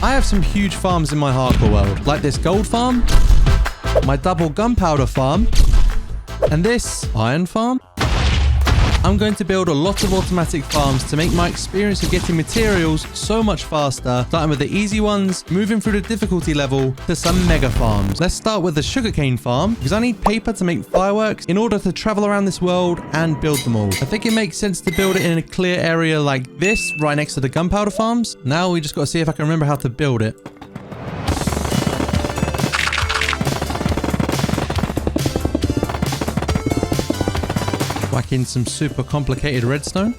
I have some huge farms in my hardcore world, like this gold farm, my double gunpowder farm, and this iron farm. I'm going to build a lot of automatic farms to make my experience of getting materials so much faster, starting with the easy ones, moving through the difficulty level to some mega farms. Let's start with the sugarcane farm, because I need paper to make fireworks in order to travel around this world and build them all. I think it makes sense to build it in a clear area like this, right next to the gunpowder farms. Now we just got to see if I can remember how to build it. Whack in some super complicated redstone.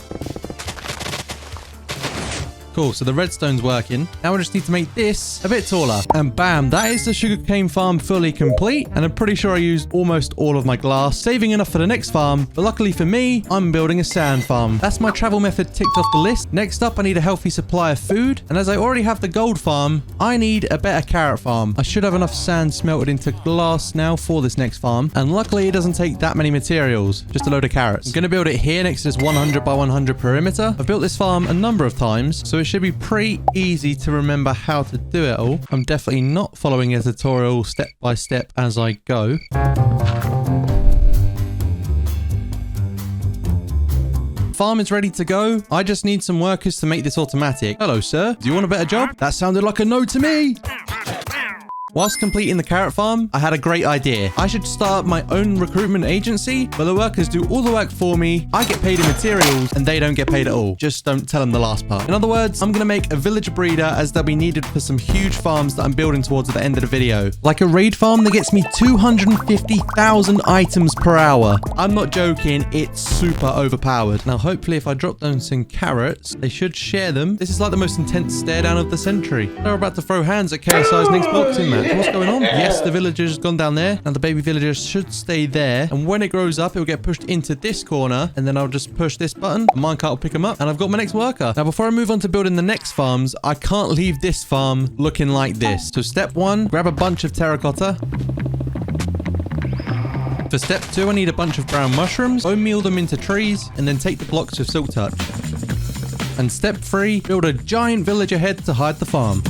Cool, so the redstone's working. Now we just need to make this a bit taller. And bam, that is the sugarcane farm fully complete. And I'm pretty sure I used almost all of my glass, saving enough for the next farm. But luckily for me, I'm building a sand farm. That's my travel method ticked off the list. Next up, I need a healthy supply of food. And as I already have the gold farm, I need a better carrot farm. I should have enough sand smelted into glass now for this next farm. And luckily, it doesn't take that many materials, just a load of carrots. I'm going to build it here next to this 100 by 100 perimeter. I've built this farm a number of times, so it should be pretty easy to remember how to do it all. I'm definitely not following a tutorial step by step as I go. Farm is ready to go. I just need some workers to make this automatic. Hello, sir. Do you want a better job? That sounded like a no to me. Whilst completing the carrot farm, I had a great idea. I should start my own recruitment agency where the workers do all the work for me. I get paid in materials and they don't get paid at all. Just don't tell them the last part. In other words, I'm going to make a village breeder as they'll be needed for some huge farms that I'm building towards at the end of the video. Like a raid farm that gets me 250,000 items per hour. I'm not joking, it's super overpowered. Now hopefully if I drop down some carrots, they should share them. This is like the most intense stare down of the century. They're about to throw hands at KSI's next boxing match. What's going on? Yes, the villager's gone down there. Now the baby villager should stay there. And when it grows up, it will get pushed into this corner. And then I'll just push this button. The minecart will pick him up. And I've got my next worker. Now, before I move on to building the next farms, I can't leave this farm looking like this. So step 1, grab a bunch of terracotta. For step 2, I need a bunch of brown mushrooms. Bone meal them into trees. And then take the blocks with silk touch. And step 3, build a giant villager head to hide the farm.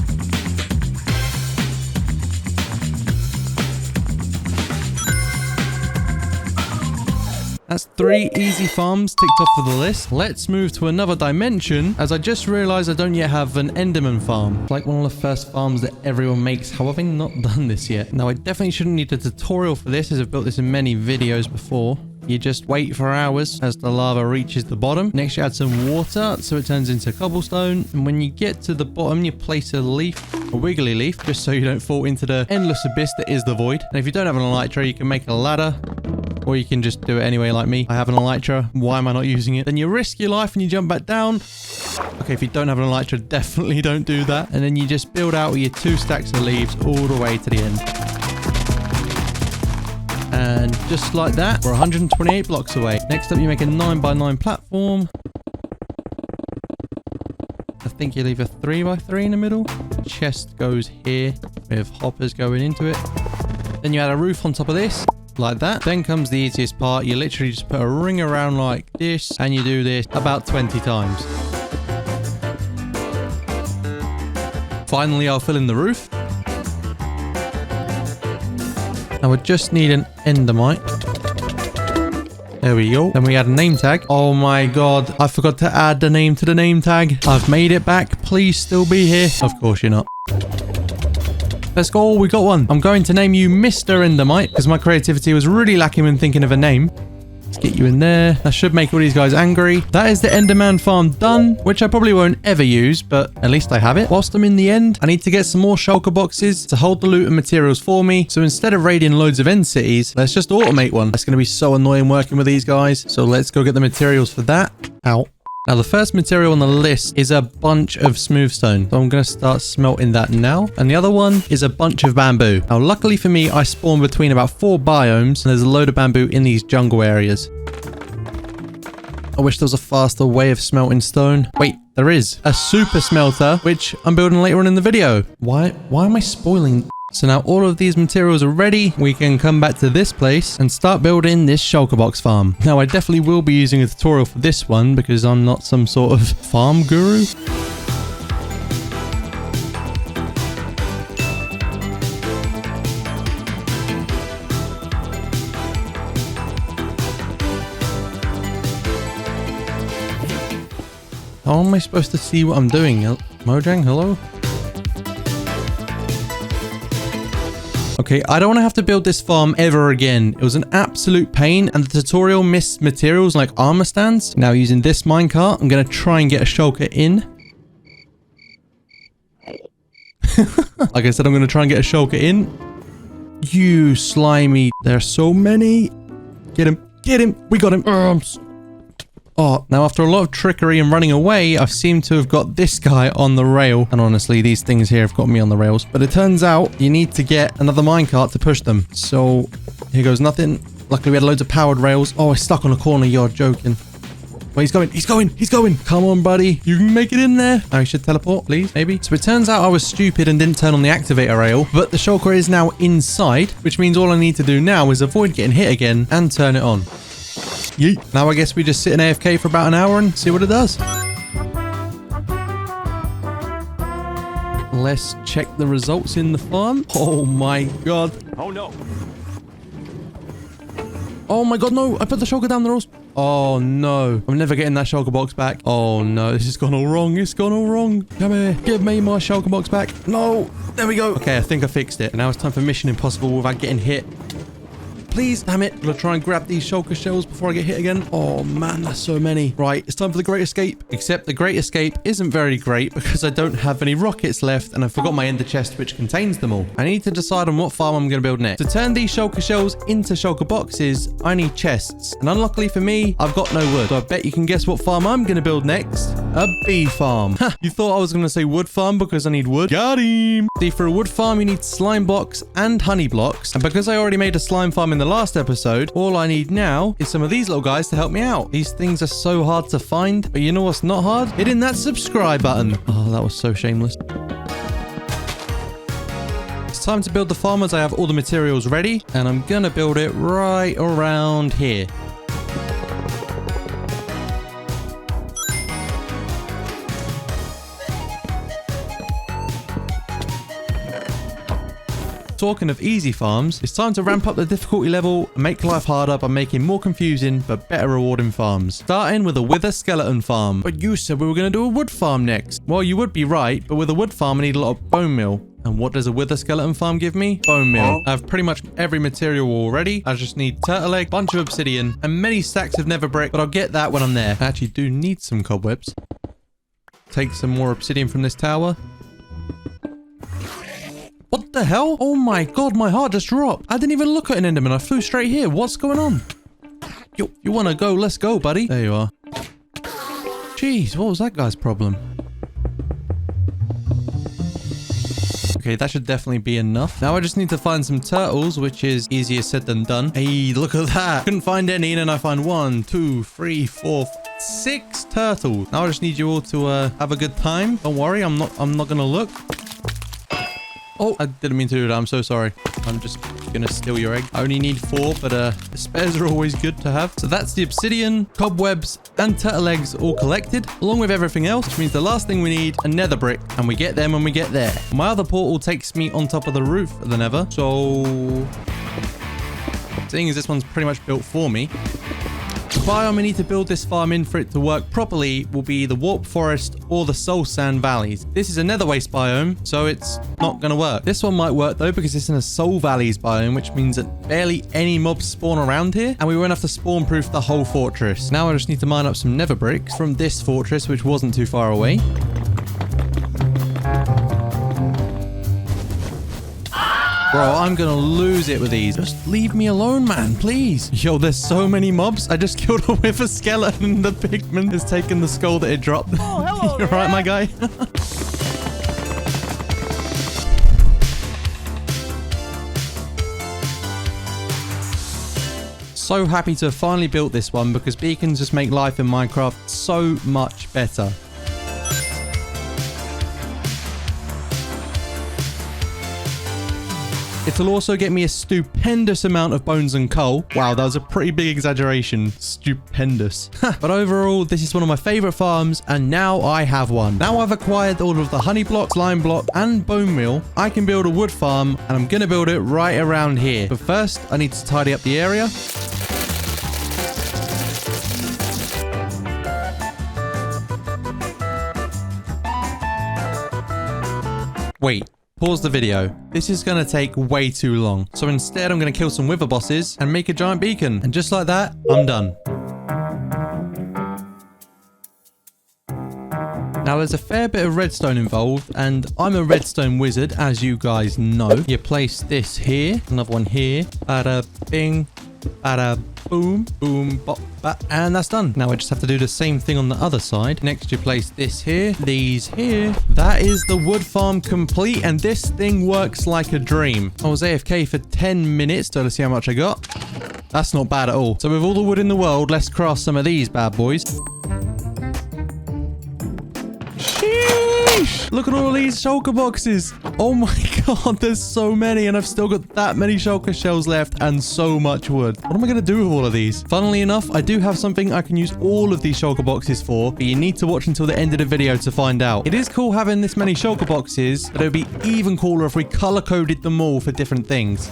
That's 3 easy farms ticked off of the list. Let's move to another dimension, as I just realized I don't yet have an Enderman farm. It's like one of the first farms that everyone makes. However, I've not done this yet. Now, I definitely shouldn't need a tutorial for this, as I've built this in many videos before. You just wait for hours as the lava reaches the bottom. Next, you add some water so it turns into cobblestone. And when you get to the bottom, you place a leaf, a wiggly leaf, just so you don't fall into the endless abyss that is the void. And if you don't have an elytra, you can make a ladder. Or you can just do it anyway like me. I have an elytra. Why am I not using it? Then you risk your life and you jump back down. Okay, if you don't have an elytra, definitely don't do that. And then you just build out with your 2 stacks of leaves all the way to the end. And just like that, we're 128 blocks away. Next up, you make a 9 by 9 platform. I think you leave a 3 by 3 in the middle. Chest goes here with hoppers going into it. Then you add a roof on top of this. Like that. Then comes the easiest part. You literally just put a ring around like this and you do this about 20 times. Finally, I'll fill in the roof. Now we just need an endermite. There we go. Then we add a name tag. Oh my god, I forgot to add the name to the name tag. I've made it back. Please still be here. Of course you're not. Let's go. We got one. I'm going to name you Mr. Endermite because my creativity was really lacking when thinking of a name. Let's get you in there. That should make all these guys angry. That is the Enderman farm done, which I probably won't ever use, but at least I have it. Whilst I'm in the end, I need to get some more shulker boxes to hold the loot and materials for me. So instead of raiding loads of end cities, let's just automate one. That's going to be so annoying working with these guys. So let's go get the materials for that. Ow. Now, the first material on the list is a bunch of smooth stone. So I'm going to start smelting that now. And the other one is a bunch of bamboo. Now, luckily for me, I spawn between about 4 biomes. And there's a load of bamboo in these jungle areas. I wish there was a faster way of smelting stone. Wait, there is. A super smelter, which I'm building later on in the video. Why am I spoiling? So now all of these materials are ready. We can come back to this place and start building this shulker box farm. Now, I definitely will be using a tutorial for this one because I'm not some sort of farm guru. How am I supposed to see what I'm doing? Mojang, hello? Okay, I don't want to have to build this farm ever again. It was an absolute pain, and the tutorial missed materials like armor stands. Now, using this minecart, I'm going to try and get a shulker in. Like I said, I'm going to try and get a shulker in. You slimy. There are so many. Get him. Get him. We got him. Oh, now after a lot of trickery and running away, I seem to have got this guy on the rail. And honestly, these things here have got me on the rails. But it turns out you need to get another minecart to push them. So here goes nothing. Luckily, we had loads of powered rails. Oh, it's stuck on a corner. You're joking. Wait, he's going. He's going. He's going. Come on, buddy. You can make it in there. I should teleport, please. Maybe. So it turns out I was stupid and didn't turn on the activator rail. But the shulker is now inside, which means all I need to do now is avoid getting hit again and turn it on. Yeet. Now I guess we just sit in AFK for about an hour and see what it does. Let's check the results in the farm. Oh my god. Oh no. Oh my god, no. I put the shulker down the rails. Oh no. I'm never getting that shulker box back. Oh no. This has gone all wrong. It's gone all wrong. Come here. Give me my shulker box back. No. There we go. Okay, I think I fixed it. Now it's time for Mission Impossible without getting hit. Please, damn it. I'm gonna try and grab these shulker shells before I get hit again. Oh man, that's so many. Right, it's time for the Great Escape. Except the Great Escape isn't very great because I don't have any rockets left and I forgot my ender chest which contains them all. I need to decide on what farm I'm gonna build next. To turn these shulker shells into shulker boxes, I need chests. And unluckily for me, I've got no wood. So I bet you can guess what farm I'm gonna build next. A bee farm. Ha, you thought I was gonna say wood farm because I need wood? Got him! See, for a wood farm, you need slime blocks and honey blocks. And because I already made a slime farm in the last episode, all I need now is some of these little guys to help me out. These things are so hard to find, but you know what's not hard? Hitting that subscribe button. Oh, that was so shameless. It's time to build the farm as I have all the materials ready, and I'm gonna build it right around here. Talking of easy farms, it's time to ramp up the difficulty level and make life harder by making more confusing but better rewarding farms. Starting with a wither skeleton farm. But you said we were going to do a wood farm next. Well, you would be right, but with a wood farm I need a lot of bone meal. And what does a wither skeleton farm give me? Bone meal. I have pretty much every material already. I just need turtle egg, bunch of obsidian, and many stacks of nether brick, but I'll get that when I'm there. I actually do need some cobwebs. Take some more obsidian from this tower. What the hell? Oh my god, my heart just dropped. I didn't even look at an enderman. I flew straight here. What's going on? You want to go? Let's go, buddy. There you are. Jeez, what was that guy's problem? Okay, that should definitely be enough. Now I just need to find some turtles, which is easier said than done. Hey, look at that. Couldn't find any, and then I find 1, 2, 3, 4, 6 turtles. Now I just need you all to have a good time. Don't worry, I'm not gonna look. Oh, I didn't mean to do that. I'm so sorry. I'm just gonna steal your egg. I only need 4, but the spares are always good to have. So that's the obsidian, cobwebs, and turtle eggs all collected, along with everything else, which means the last thing we need, a nether brick, and we get them when we get there. My other portal takes me on top of the roof of the nether, so seeing as this one's pretty much built for me, the biome we need to build this farm in for it to work properly will be the warp forest or the soul sand valleys. This is a nether waste biome, so it's not going to work. This one might work though because it's in a soul valleys biome, which means that barely any mobs spawn around here and we won't have to spawn proof the whole fortress. Now I just need to mine up some nether bricks from this fortress, which wasn't too far away. Bro, I'm gonna lose it with these. Just leave me alone, man, please. Yo, there's so many mobs. I just killed a wither skeleton. The pigman has taken the skull that it dropped. Oh, hello. You're right, my guy. So happy to have finally built this one because beacons just make life in Minecraft so much better. It'll also get me a stupendous amount of bones and coal. Wow, that was a pretty big exaggeration. Stupendous. But overall, this is one of my favorite farms, and now I have one. Now I've acquired all of the honey block, slime block, and bone meal. I can build a wood farm, and I'm gonna build it right around here. But first, I need to tidy up the area. Wait. Pause the video. This is going to take way too long. So instead, I'm going to kill some wither bosses and make a giant beacon. And just like that, I'm done. Now, there's a fair bit of redstone involved, and I'm a redstone wizard, as you guys know. You place this here, another one here, bada bing, bada boom, boom, bop, bat, and that's done. Now I just have to do the same thing on the other side. Next, you place this here, these here. That is the wood farm complete, and this thing works like a dream. I was AFK for 10 minutes, so let's see how much I got. That's not bad at all. So with all the wood in the world, let's craft some of these bad boys. Sheesh! Look at all these shulker boxes. Oh my god, there's so many, and I've still got that many shulker shells left and so much wood. What am I going to do with all of these? Funnily enough, I do have something I can use all of these shulker boxes for, but you need to watch until the end of the video to find out. It is cool having this many shulker boxes, but it would be even cooler if we color-coded them all for different things.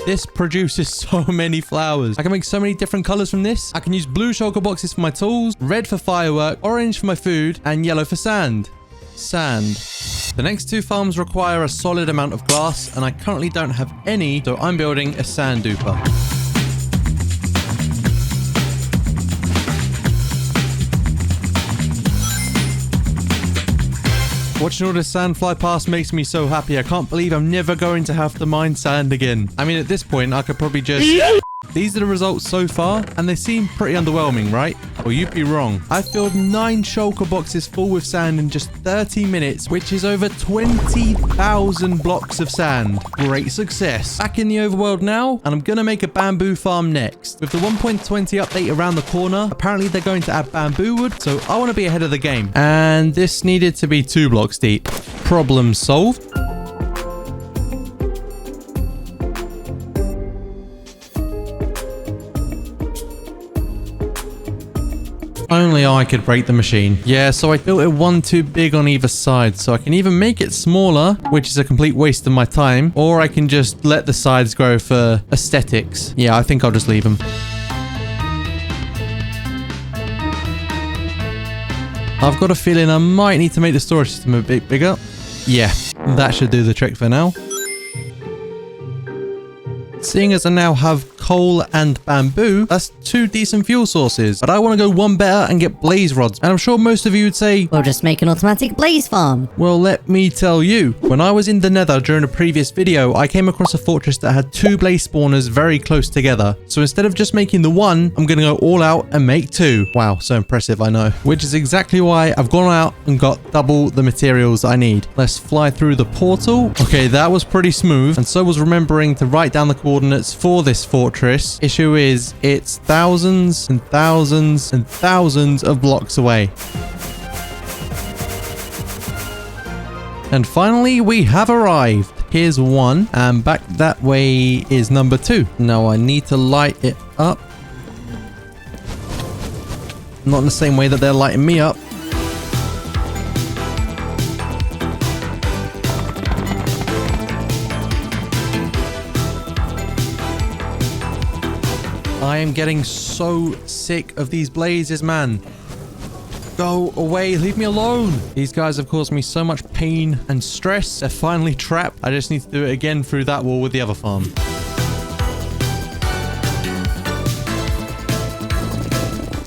This produces so many flowers. I can make so many different colors from this. I can use blue shulker boxes for my tools, red for firework, orange for my food, and yellow for sand. Sand. The next two farms require a solid amount of glass, and I currently don't have any, so I'm building a sand duper. Watching all this sand fly past makes me so happy. I can't believe I'm never going to have to mine sand again. I mean, at this point, I could probably just... These are the results so far, and they seem pretty underwhelming, right? Well, you'd be wrong. I filled 9 shulker boxes full with sand in just 30 minutes, which is over 20,000 blocks of sand. Great success. Back in the overworld now, and I'm gonna make a bamboo farm next. With the 1.20 update around the corner, apparently they're going to add bamboo wood, so I want to be ahead of the game. And this needed to be 2 blocks deep. Problem solved. Only I could break the machine. Yeah, so I built it one too big on either side, so I can either make it smaller, which is a complete waste of my time, or I can just let the sides grow for aesthetics. Yeah, I think I'll just leave them. I've got a feeling I might need to make the storage system a bit bigger. Yeah, that should do the trick for now. Seeing as I now have coal and bamboo, that's 2 decent fuel sources. But I want to go one better and get blaze rods. And I'm sure most of you would say, we'll just make an automatic blaze farm. Well, let me tell you. When I was in the nether during a previous video, I came across a fortress that had 2 blaze spawners very close together. So instead of just making the one, I'm going to go all out and make 2. Wow, so impressive, I know. Which is exactly why I've gone out and got double the materials I need. Let's fly through the portal. Okay, that was pretty smooth. And so was remembering to write down the coordinates for this fortress. Issue is, it's thousands and thousands and thousands of blocks away. And finally, we have arrived. Here's 1, and back that way is number 2. Now I need to light it up. Not in the same way that they're lighting me up. I am getting so sick of these blazes, man. Go away, leave me alone. These guys have caused me so much pain and stress. They're finally trapped. I just need to do it again through that wall with the other farm.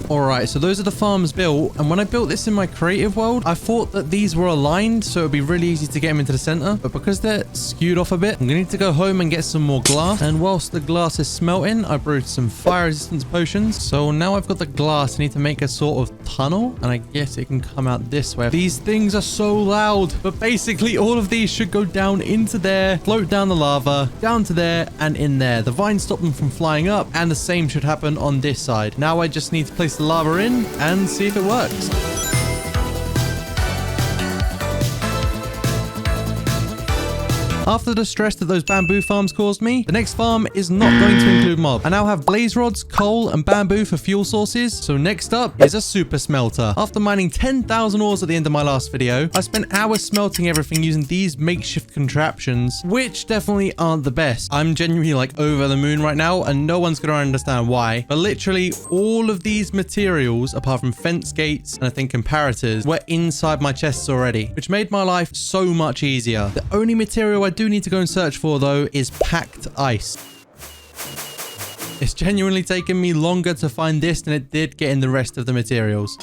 Alright, so those are the farms built, and when I built this in my creative world, I thought that these were aligned, so it would be really easy to get them into the center, but because they're skewed off a bit, I'm going to need to go home and get some more glass, and whilst the glass is smelting, I brewed some fire resistance potions, so now I've got the glass, I need to make a sort of tunnel, and I guess it can come out this way. These things are so loud, but basically all of these should go down into there, float down the lava, down to there, and in there. The vines stop them from flying up, and the same should happen on this side. Now I just need to place the lava in and see if it works. After the stress that those bamboo farms caused me, the next farm is not going to include mob. I now have blaze rods, coal, and bamboo for fuel sources. So next up is a super smelter. After mining 10,000 ores at the end of my last video, I spent hours smelting everything using these makeshift contraptions, which definitely aren't the best. I'm genuinely like over the moon right now, and no one's gonna understand why. But literally all of these materials, apart from fence gates and I think comparators, were inside my chests already, which made my life so much easier. The only material I do need to go and search for though is packed ice. It's genuinely taken me longer to find this than it did getting the rest of the materials.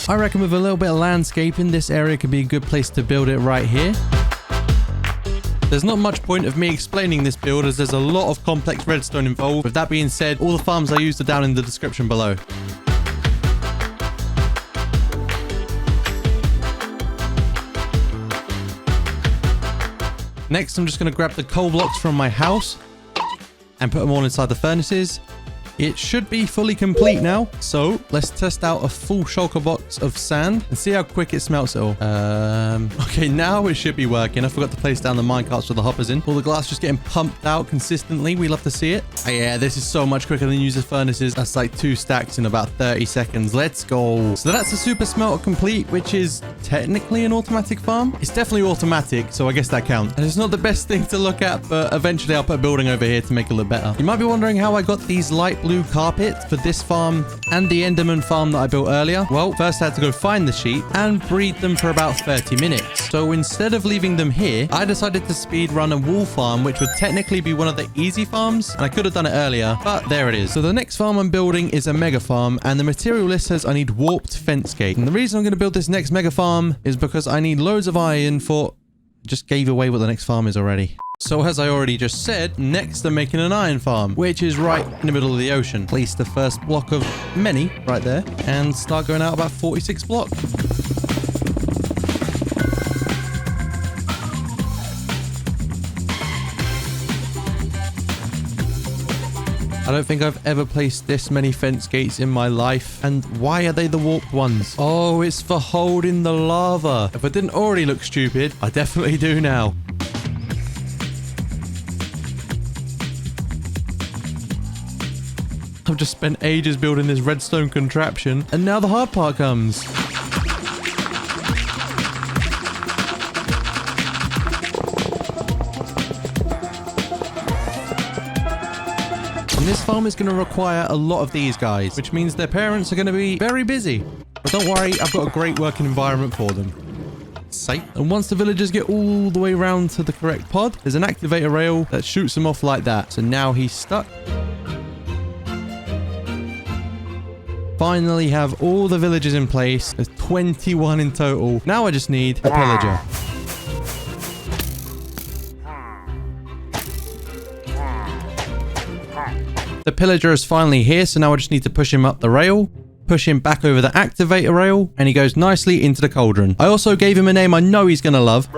I reckon with a little bit of landscaping, this area could be a good place to build it right here. There's not much point of me explaining this build as there's a lot of complex redstone involved. With that being said, all the farms I used are down in the description below. Next, I'm just going to grab the coal blocks from my house and put them all inside the furnaces. It should be fully complete now. So let's test out a full shulker box of sand and see how quick it smelts it all. Okay, now it should be working. I forgot to place down the minecarts with the hoppers in. All the glass just getting pumped out consistently. We love to see it. Oh, yeah, this is so much quicker than user furnaces. That's like 2 stacks in about 30 seconds. Let's go. So that's the super smelter complete, which is technically an automatic farm. It's definitely automatic, so I guess that counts. And it's not the best thing to look at, but eventually I'll put a building over here to make it look better. You might be wondering how I got these light blue carpet for this farm and the Enderman farm that I built earlier. Well, first I had to go find the sheep and breed them for about 30 minutes. So instead of leaving them here, I decided to speed run a wool farm, which would technically be one of the easy farms, and I could have done it earlier, but there it is. So the next farm I'm building is a mega farm, and the material list says I need warped fence gate. And the reason I'm going to build this next mega farm is because I need loads of iron for... Just gave away what the next farm is already. So as I already just said, next I'm making an iron farm, which is right in the middle of the ocean. Place the first block of many right there and start going out about 46 blocks. I don't think I've ever placed this many fence gates in my life. And why are they the warped ones? Oh, it's for holding the lava. If I didn't already look stupid, I definitely do now. I've just spent ages building this redstone contraption, and now the hard part comes. And this farm is going to require a lot of these guys, which means their parents are going to be very busy. But don't worry, I've got a great working environment for them. Safe. And once the villagers get all the way around to the correct pod, there's an activator rail that shoots him off like that. So now he's stuck. Finally have all the villagers in place. There's 21 in total. Now I just need a pillager. The pillager is finally here, so now I just need to push him up the rail, push him back over the activator rail, and he goes nicely into the cauldron. I also gave him a name I know he's gonna love.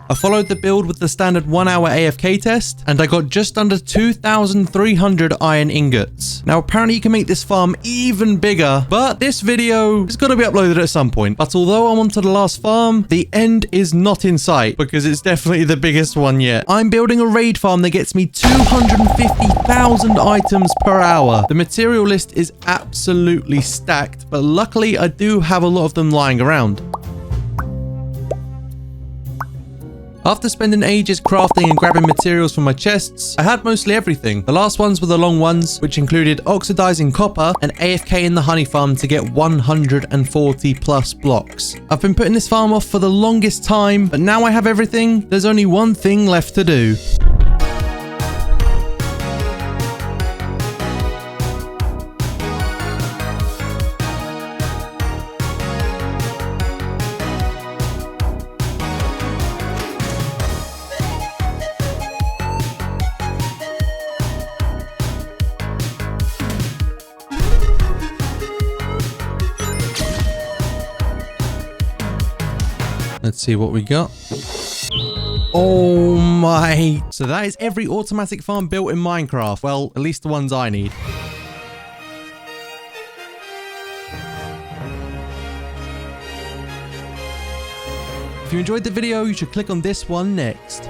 I followed the build with the standard 1 hour AFK test, and I got just under 2,300 iron ingots. Now, apparently you can make this farm even bigger, but this video is going to be uploaded at some point. But although I'm onto the last farm, the end is not in sight, because it's definitely the biggest one yet. I'm building a raid farm that gets me 250,000 items per hour. The material list is absolutely stacked, but luckily I do have a lot of them lying around. After spending ages crafting and grabbing materials from my chests, I had mostly everything. The last ones were the long ones, which included oxidizing copper and AFK in the honey farm to get 140 plus blocks. I've been putting this farm off for the longest time, but now I have everything. There's only one thing left to do. Let's see what we got. Oh my. So that is every automatic farm built in Minecraft. Well, at least the ones I need. If you enjoyed the video, you should click on this one next.